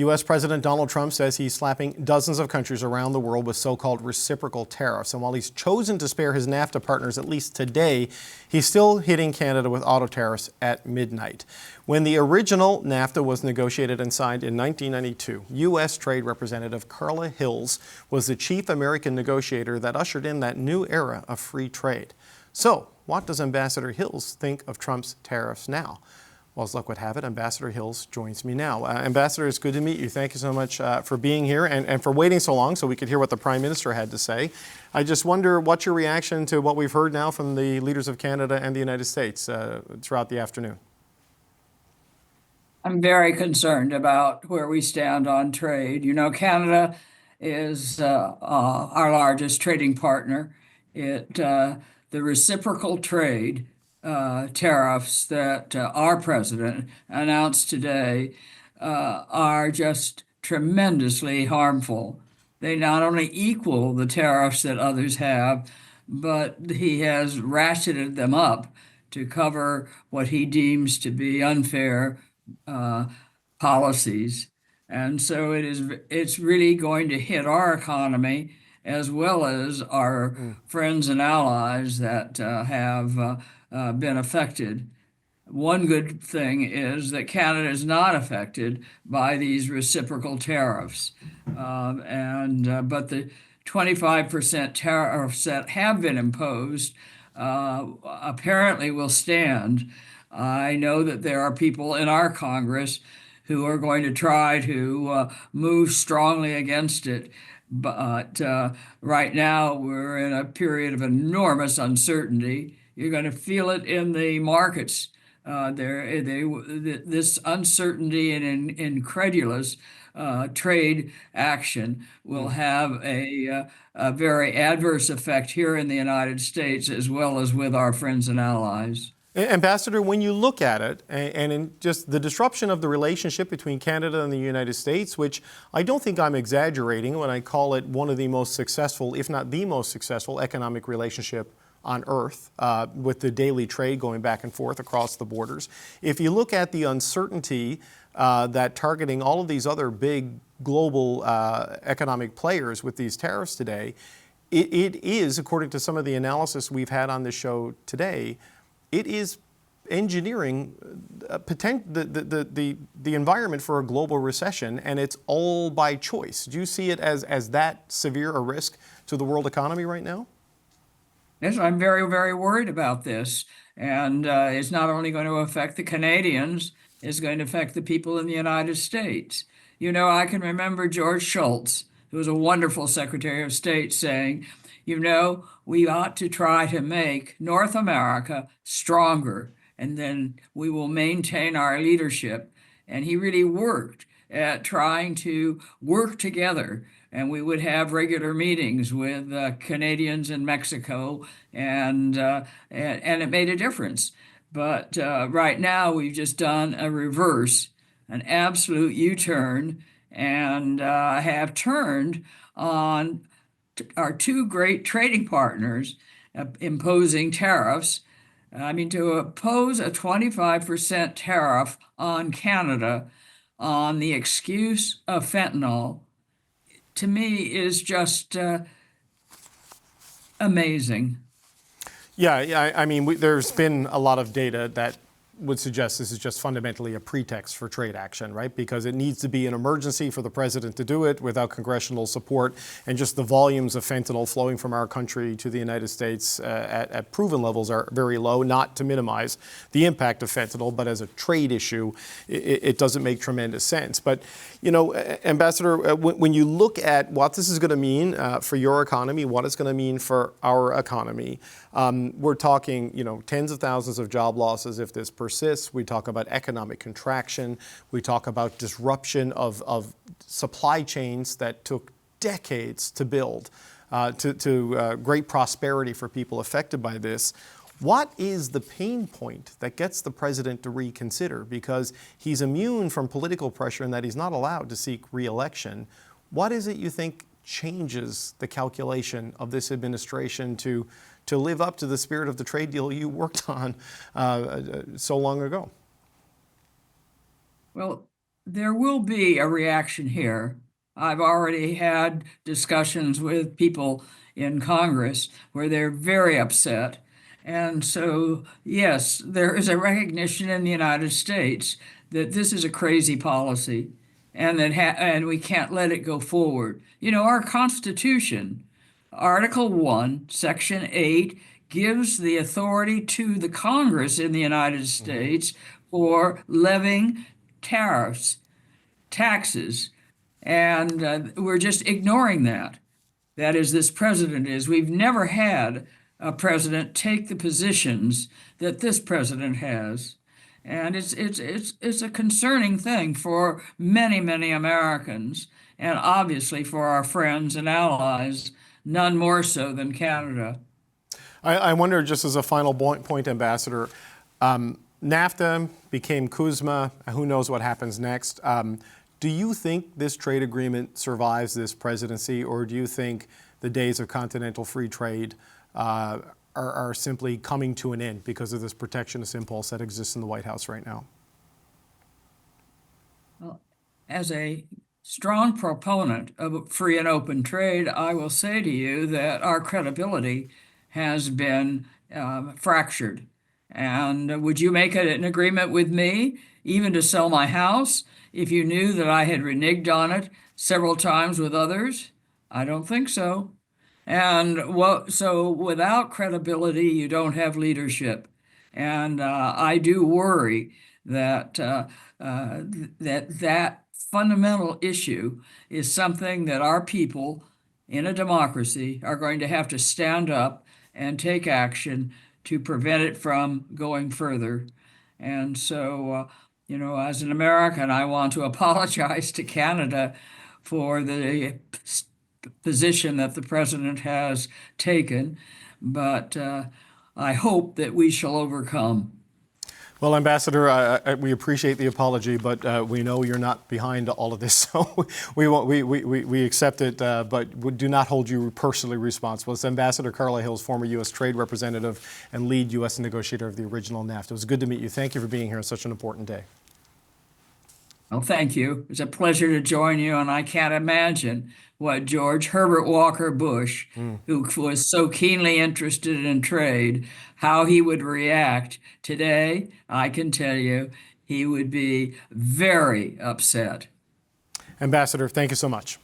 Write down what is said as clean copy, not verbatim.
U.S. President Donald Trump says he's slapping dozens of countries around the world with so-called reciprocal tariffs. And while he's chosen to spare his NAFTA partners, at least today, he's still hitting Canada with auto tariffs at midnight. When the original NAFTA was negotiated and signed in 1992, U.S. Trade Representative Carla Hills was the chief American negotiator that ushered in that new era of free trade. So, what does Ambassador Hills think of Trump's tariffs now? Well, as luck would have it, Ambassador Hills joins me now. Ambassador, it's good to meet you. Thank you so much for being here and for waiting so long so we could hear what the Prime Minister had to say. I just wonder what's your reaction to what we've heard now from the leaders of Canada and the United States throughout the afternoon. I'm very concerned about where we stand on trade. You know, Canada is our largest trading partner. The reciprocal trade tariffs that our president announced today are just tremendously harmful. They not only equal the tariffs that others have, but he has ratcheted them up to cover what he deems to be unfair policies. And so it's really going to hit our economy as well as our friends and allies that have been affected. One good thing is that Canada is not affected by these reciprocal tariffs, but the 25% tariffs that have been imposed apparently will stand. I know that there are people in our Congress who are going to try to move strongly against it. But right now, we're in a period of enormous uncertainty. You're going to feel it in the markets. This uncertainty and incredulous trade action will have a very adverse effect here in the United States as well as with our friends and allies. Ambassador, when you look at it, and in just the disruption of the relationship between Canada and the United States, which I don't think I'm exaggerating when I call it one of the most successful, if not the most successful, economic relationship on earth, with the daily trade going back and forth across the borders. If you look at the uncertainty that targeting all of these other big global economic players with these tariffs today, it is, according to some of the analysis we've had on this show today, it is engineering the environment for a global recession, and it's all by choice. Do you see it as that severe a risk to the world economy right now? Yes, I'm very, very worried about this. And it's not only going to affect the Canadians, it's going to affect the people in the United States. You know, I can remember George Shultz, who was a wonderful Secretary of State, saying, you know, we ought to try to make North America stronger, and then we will maintain our leadership. And he really worked at trying to work together. And we would have regular meetings with Canadians in Mexico, and it made a difference. But right now, we've just done a reverse, an absolute U-turn, and have turned on our two great trading partners imposing tariffs. I mean, to impose a 25% tariff on Canada on the excuse of fentanyl, to me, is just amazing. Yeah, I mean, there's been a lot of data that would suggest this is just fundamentally a pretext for trade action, right? Because it needs to be an emergency for the president to do it without congressional support, and just the volumes of fentanyl flowing from our country to the United States at proven levels are very low, not to minimize the impact of fentanyl, but as a trade issue, it doesn't make tremendous sense. But, you know, Ambassador, when you look at what this is going to mean for your economy, what it's going to mean for our economy, we're talking, you know, tens of thousands of job losses if this persists. We talk about economic contraction. We talk about disruption of supply chains that took decades to build, to great prosperity for people affected by this. What is the pain point that gets the president to reconsider? Because he's immune from political pressure in that he's not allowed to seek re-election. What is it you think changes the calculation of this administration to live up to the spirit of the trade deal you worked on so long ago? Well, There will be a reaction here. I've already had discussions with people in Congress where they're very upset. And so, yes, there is a recognition in the United States that this is a crazy policy and and we can't let it go forward. You know, our Constitution, Article 1, Section 8, gives the authority to the Congress in the United States for levying tariffs, taxes, and we're just ignoring that. That is, this president is. We've never had a president take the positions that this president has. And it's a concerning thing for many, many Americans, and obviously for our friends and allies, none more so than Canada. I wonder, just as a final point, Ambassador, NAFTA became CUSMA. Who knows what happens next? Do you think this trade agreement survives this presidency, or do you think the days of continental free trade are simply coming to an end because of this protectionist impulse that exists in the White House right now? Well, as a strong proponent of free and open trade, I will say to you that our credibility has been fractured. And would you make an agreement with me, even to sell my house, if you knew that I had reneged on it several times with others? I don't think so. And so without credibility, you don't have leadership. And I do worry that that fundamental issue is something that our people in a democracy are going to have to stand up and take action to prevent it from going further. And so, you know, as an American, I want to apologize to Canada for the position that the president has taken, but I hope that we shall overcome. Well, Ambassador, we appreciate the apology, but we know you're not behind all of this, so we accept it, but we do not hold you personally responsible. It's Ambassador Carla Hills, former U.S. Trade Representative and lead U.S. negotiator of the original NAFTA. It was good to meet you. Thank you for being here on such an important day. Well, thank you. It's a pleasure to join you, and I can't imagine what George Herbert Walker Bush, who was so keenly interested in trade, how he would react today. I can tell you, he would be very upset. Ambassador, thank you so much.